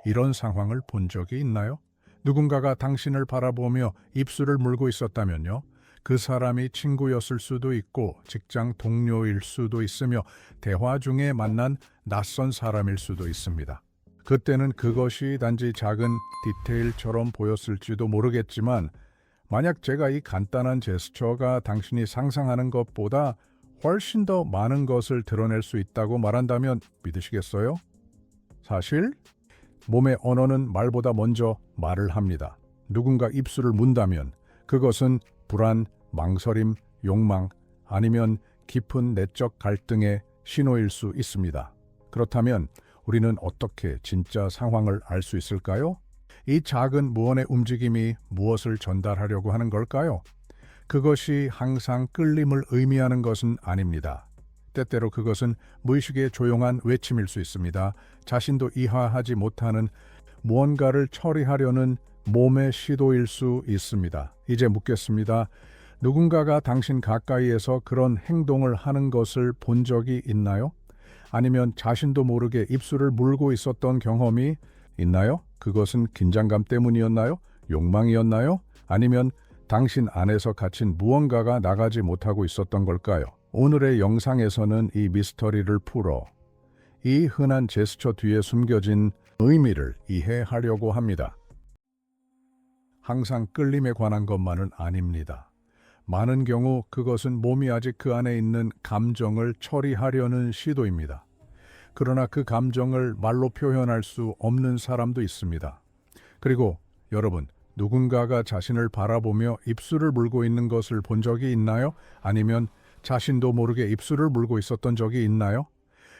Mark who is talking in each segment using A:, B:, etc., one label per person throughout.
A: 이런 상황을 본 적이 있나요? 누군가가 당신을 바라보며 입술을 물고 있었다면요. 그 사람이 친구였을 수도 있고 직장 동료일 수도 있으며 대화 중에 만난 낯선 사람일 수도 있습니다. 그때는 그것이 단지 작은 디테일처럼 보였을지도 모르겠지만 만약 제가 이 간단한 제스처가 당신이 상상하는 것보다 훨씬 더 많은 것을 드러낼 수 있다고 말한다면 믿으시겠어요? 사실 몸의 언어는 말보다 먼저 말을 합니다. 누군가 입술을 문다면 그것은 불안, 망설임, 욕망 아니면 깊은 내적 갈등의 신호일 수 있습니다. 그렇다면 우리는 어떻게 진짜 상황을 알 수 있을까요? 이 작은 무언의 움직임이 무엇을 전달하려고 하는 걸까요? 그것이 항상 끌림을 의미하는 것은 아닙니다. 때때로 그것은 무의식의 조용한 외침일 수 있습니다. 자신도 이해하지 못하는 무언가를 처리하려는 몸의 시도일 수 있습니다. 이제 묻겠습니다. 누군가가 당신 가까이에서 그런 행동을 하는 것을 본 적이 있나요? 아니면 자신도 모르게 입술을 물고 있었던 경험이 있나요? 그것은 긴장감 때문이었나요? 욕망이었나요? 아니면 당신 안에서 갇힌 무언가가 나가지 못하고 있었던 걸까요? 오늘의 영상에서는 이 미스터리를 풀어 이 흔한 제스처 뒤에 숨겨진 의미를 이해하려고 합니다. 항상 끌림에 관한 것만은 아닙니다. 많은 경우 그것은 몸이 아직 그 안에 있는 감정을 처리하려는 시도입니다. 그러나 그 감정을 말로 표현할 수 없는 사람도 있습니다. 그리고 여러분, 누군가가 자신을 바라보며 입술을 물고 있는 것을 본 적이 있나요? 아니면 자신도 모르게 입술을 물고 있었던 적이 있나요?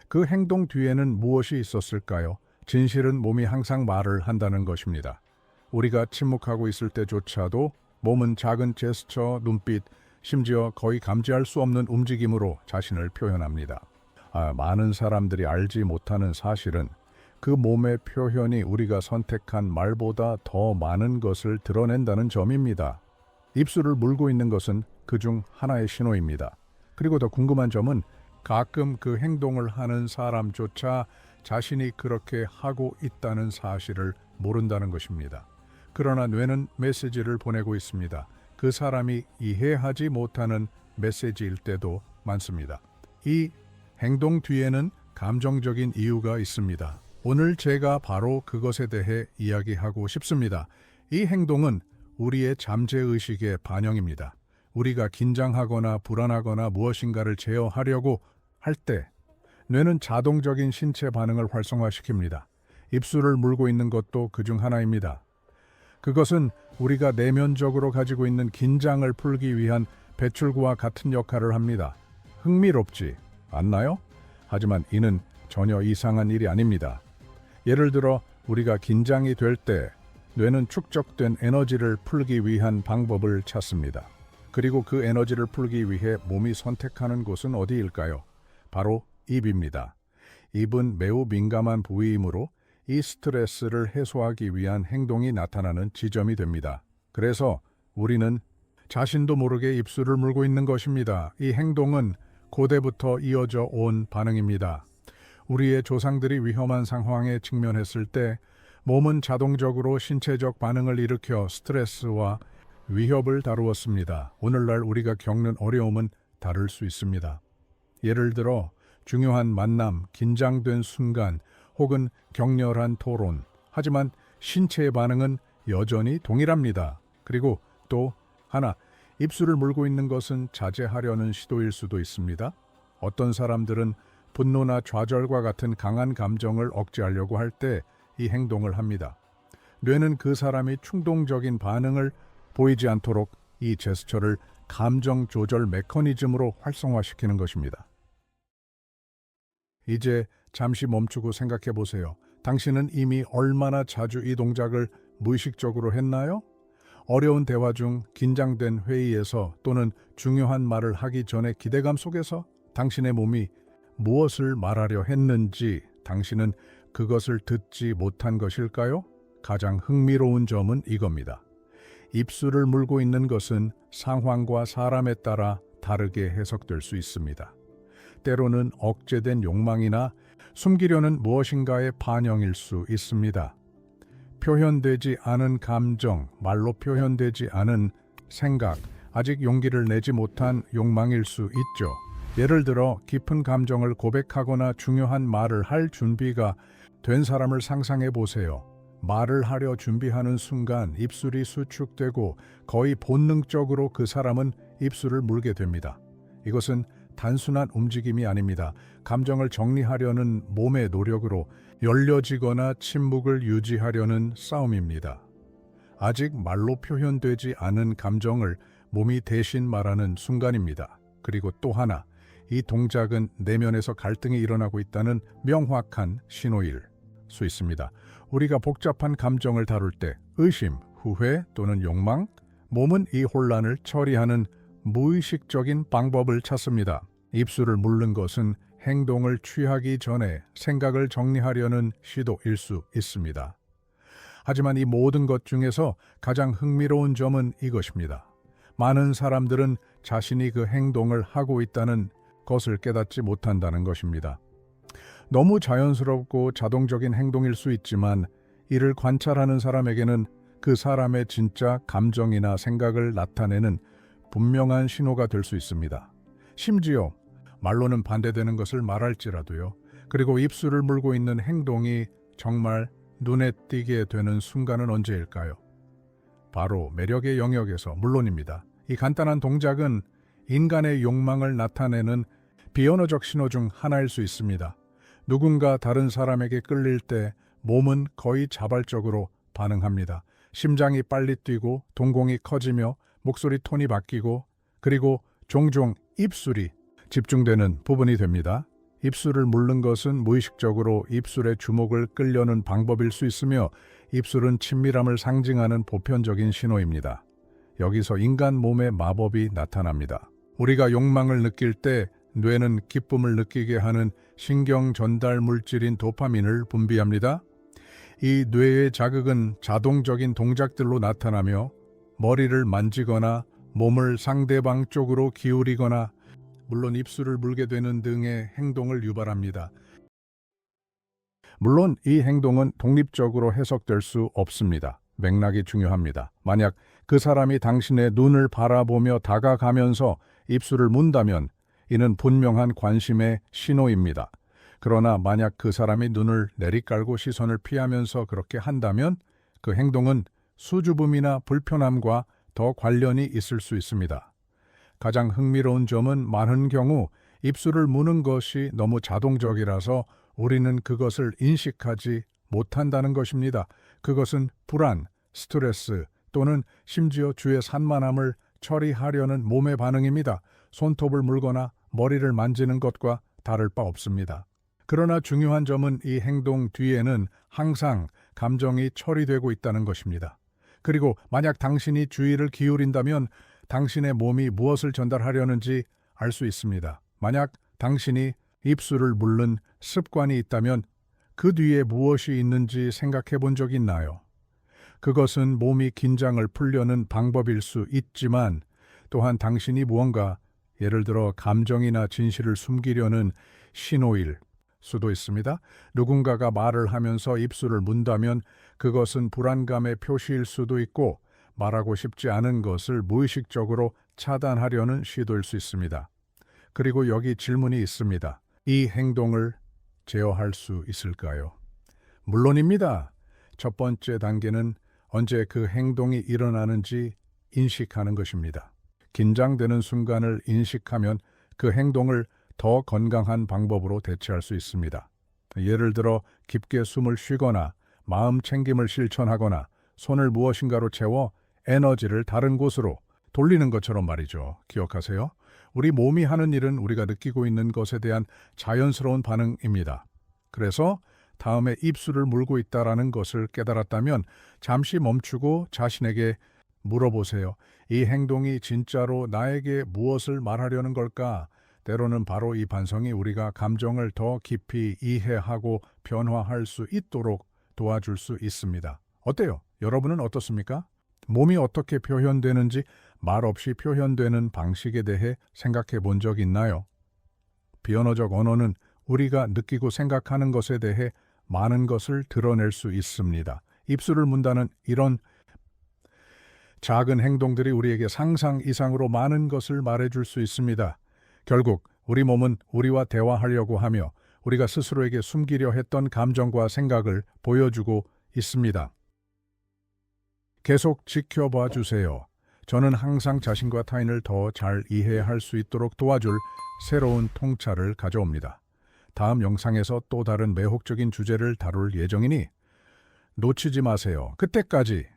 A: 그 행동 뒤에는 무엇이 있었을까요? 진실은 몸이 항상 말을 한다는 것입니다. 우리가 침묵하고 있을 때조차도 몸은 작은 제스처, 눈빛, 심지어 거의 감지할 수 없는 움직임으로 자신을 표현합니다. 많은 사람들이 알지 못하는 사실은 그 몸의 표현이 우리가 선택한 말보다 더 많은 것을 드러낸다는 점입니다. 입술을 물고 있는 것은 그중 하나의 신호입니다. 그리고 더 궁금한 점은 가끔 그 행동을 하는 사람조차 자신이 그렇게 하고 있다는 사실을 모른다는 것입니다. 그러나 뇌는 메시지를 보내고 있습니다. 그 사람이 이해하지 못하는 메시지일 때도 많습니다. 이 행동 뒤에는 감정적인 이유가 있습니다. 오늘 제가 바로 그것에 대해 이야기하고 싶습니다. 이 행동은 우리의 잠재의식의 반영입니다. 우리가 긴장하거나 불안하거나 무엇인가를 제어하려고 할 때 뇌는 자동적인 신체 반응을 활성화시킵니다. 입술을 물고 있는 것도 그중 하나입니다. 그것은 우리가 내면적으로 가지고 있는 긴장을 풀기 위한 배출구와 같은 역할을 합니다. 흥미롭지 않나요? 하지만 이는 전혀 이상한 일이 아닙니다. 예를 들어 우리가 긴장이 될 때 뇌는 축적된 에너지를 풀기 위한 방법을 찾습니다. 그리고 그 에너지를 풀기 위해 몸이 선택하는 곳은 어디일까요? 바로 입입니다. 입은 매우 민감한 부위이므로 이 스트레스를 해소하기 위한 행동이 나타나는 지점이 됩니다. 그래서 우리는 자신도 모르게 입술을 물고 있는 것입니다. 이 행동은 고대부터 이어져 온 반응입니다. 우리의 조상들이 위험한 상황에 직면했을 때 몸은 자동적으로 신체적 반응을 일으켜 스트레스와 위협을 다루었습니다. 오늘날 우리가 겪는 어려움은 다를 수 있습니다. 예를 들어 중요한 만남, 긴장된 순간 혹은 격렬한 토론. 하지만 신체의 반응은 여전히 동일합니다. 그리고 또 하나, 입술을 물고 있는 것은 자제하려는 시도일 수도 있습니다. 어떤 사람들은 분노나 좌절과 같은 강한 감정을 억제하려고 할 때 이 행동을 합니다. 뇌는 그 사람이 충동적인 반응을 보이지 않도록 이 제스처를 감정 조절 메커니즘으로 활성화시키는 것입니다. 이제 잠시 멈추고 생각해 보세요. 당신은 이미 얼마나 자주 이 동작을 무의식적으로 했나요? 어려운 대화 중, 긴장된 회의에서 또는 중요한 말을 하기 전에 기대감 속에서 당신의 몸이 무엇을 말하려 했는지 당신은 그것을 듣지 못한 것일까요? 가장 흥미로운 점은 이겁니다. 입술을 물고 있는 것은 상황과 사람에 따라 다르게 해석될 수 있습니다. 때로는 억제된 욕망이나 숨기려는 무엇인가의 반영일 수 있습니다. 표현되지 않은 감정, 말로 표현되지 않은 생각, 아직 용기를 내지 못한 욕망일 수 있죠. 예를 들어 깊은 감정을 고백하거나 중요한 말을 할 준비가 된 사람을 상상해 보세요. 말을 하려 준비하는 순간 입술이 수축되고 거의 본능적으로 그 사람은 입술을 물게 됩니다. 이것은 단순한 움직임이 아닙니다. 감정을 정리하려는 몸의 노력으로 열려지거나 침묵을 유지하려는 싸움입니다. 아직 말로 표현되지 않은 감정을 몸이 대신 말하는 순간입니다. 그리고 또 하나, 이 동작은 내면에서 갈등이 일어나고 있다는 명확한 신호일 수 있습니다. 우리가 복잡한 감정을 다룰 때 의심, 후회 또는 욕망, 몸은 이 혼란을 처리하는 무의식적인 방법을 찾습니다. 입술을 물는 것은 행동을 취하기 전에 생각을 정리하려는 시도일 수 있습니다. 하지만 이 모든 것 중에서 가장 흥미로운 점은 이것입니다. 많은 사람들은 자신이 그 행동을 하고 있다는 것을 깨닫지 못한다는 것입니다. 너무 자연스럽고 자동적인 행동일 수 있지만 이를 관찰하는 사람에게는 그 사람의 진짜 감정이나 생각을 나타내는 분명한 신호가 될 수 있습니다. 심지어 말로는 반대되는 것을 말할지라도요. 그리고 입술을 물고 있는 행동이 정말 눈에 띄게 되는 순간은 언제일까요? 바로 매력의 영역에서 물론입니다. 이 간단한 동작은 인간의 욕망을 나타내는 비언어적 신호 중 하나일 수 있습니다. 누군가 다른 사람에게 끌릴 때 몸은 거의 자발적으로 반응합니다. 심장이 빨리 뛰고 동공이 커지며 목소리 톤이 바뀌고 그리고 종종 입술이 집중되는 부분이 됩니다. 입술을 물는 것은 무의식적으로 입술의 주목을 끌려는 방법일 수 있으며 입술은 친밀함을 상징하는 보편적인 신호입니다. 여기서 인간 몸의 마법이 나타납니다. 우리가 욕망을 느낄 때 뇌는 기쁨을 느끼게 하는 신경 전달 물질인 도파민을 분비합니다. 이 뇌의 자극은 자동적인 동작들로 나타나며 머리를 만지거나 몸을 상대방 쪽으로 기울이거나 물론 입술을 물게 되는 등의 행동을 유발합니다. 물론 이 행동은 독립적으로 해석될 수 없습니다. 맥락이 중요합니다. 만약 그 사람이 당신의 눈을 바라보며 다가가면서 입술을 문다면 이는 분명한 관심의 신호입니다. 그러나 만약 그 사람이 눈을 내리깔고 시선을 피하면서 그렇게 한다면 그 행동은 수줍음이나 불편함과 더 관련이 있을 수 있습니다. 가장 흥미로운 점은 많은 경우 입술을 무는 것이 너무 자동적이라서 우리는 그것을 인식하지 못한다는 것입니다. 그것은 불안, 스트레스 또는 심지어 주의 산만함을 처리하려는 몸의 반응입니다. 손톱을 물거나 머리를 만지는 것과 다를 바 없습니다. 그러나 중요한 점은 이 행동 뒤에는 항상 감정이 처리되고 있다는 것입니다. 그리고 만약 당신이 주의를 기울인다면 당신의 몸이 무엇을 전달하려는지 알 수 있습니다. 만약 당신이 입술을 물는 습관이 있다면 그 뒤에 무엇이 있는지 생각해 본 적 있나요? 그것은 몸이 긴장을 풀려는 방법일 수 있지만 또한 당신이 무언가 예를 들어 감정이나 진실을 숨기려는 신호일 수도 있습니다. 누군가가 말을 하면서 입술을 문다면 그것은 불안감의 표시일 수도 있고 말하고 싶지 않은 것을 무의식적으로 차단하려는 시도일 수 있습니다. 그리고 여기 질문이 있습니다. 이 행동을 제어할 수 있을까요? 물론입니다. 첫 번째 단계는 언제 그 행동이 일어나는지 인식하는 것입니다. 긴장되는 순간을 인식하면 그 행동을 더 건강한 방법으로 대체할 수 있습니다. 예를 들어 깊게 숨을 쉬거나 마음 챙김을 실천하거나 손을 무엇인가로 채워 에너지를 다른 곳으로 돌리는 것처럼 말이죠. 기억하세요? 우리 몸이 하는 일은 우리가 느끼고 있는 것에 대한 자연스러운 반응입니다. 그래서 다음에 입술을 물고 있다라는 것을 깨달았다면 잠시 멈추고 자신에게 물어보세요. 이 행동이 진짜로 나에게 무엇을 말하려는 걸까? 때로는 바로 이 반성이 우리가 감정을 더 깊이 이해하고 변화할 수 있도록 도와줄 수 있습니다. 어때요? 여러분은 어떻습니까? 몸이 어떻게 표현되는지 말없이 표현되는 방식에 대해 생각해 본 적 있나요? 비언어적 언어는 우리가 느끼고 생각하는 것에 대해 많은 것을 드러낼 수 있습니다. 입술을 문다는 이런 작은 행동들이 우리에게 상상 이상으로 많은 것을 말해줄 수 있습니다. 결국 우리 몸은 우리와 대화하려고 하며 우리가 스스로에게 숨기려 했던 감정과 생각을 보여주고 있습니다. 계속 지켜봐 주세요. 저는 항상 자신과 타인을 더 잘 이해할 수 있도록 도와줄 새로운 통찰을 가져옵니다. 다음 영상에서 또 다른 매혹적인 주제를 다룰 예정이니 놓치지 마세요. 그때까지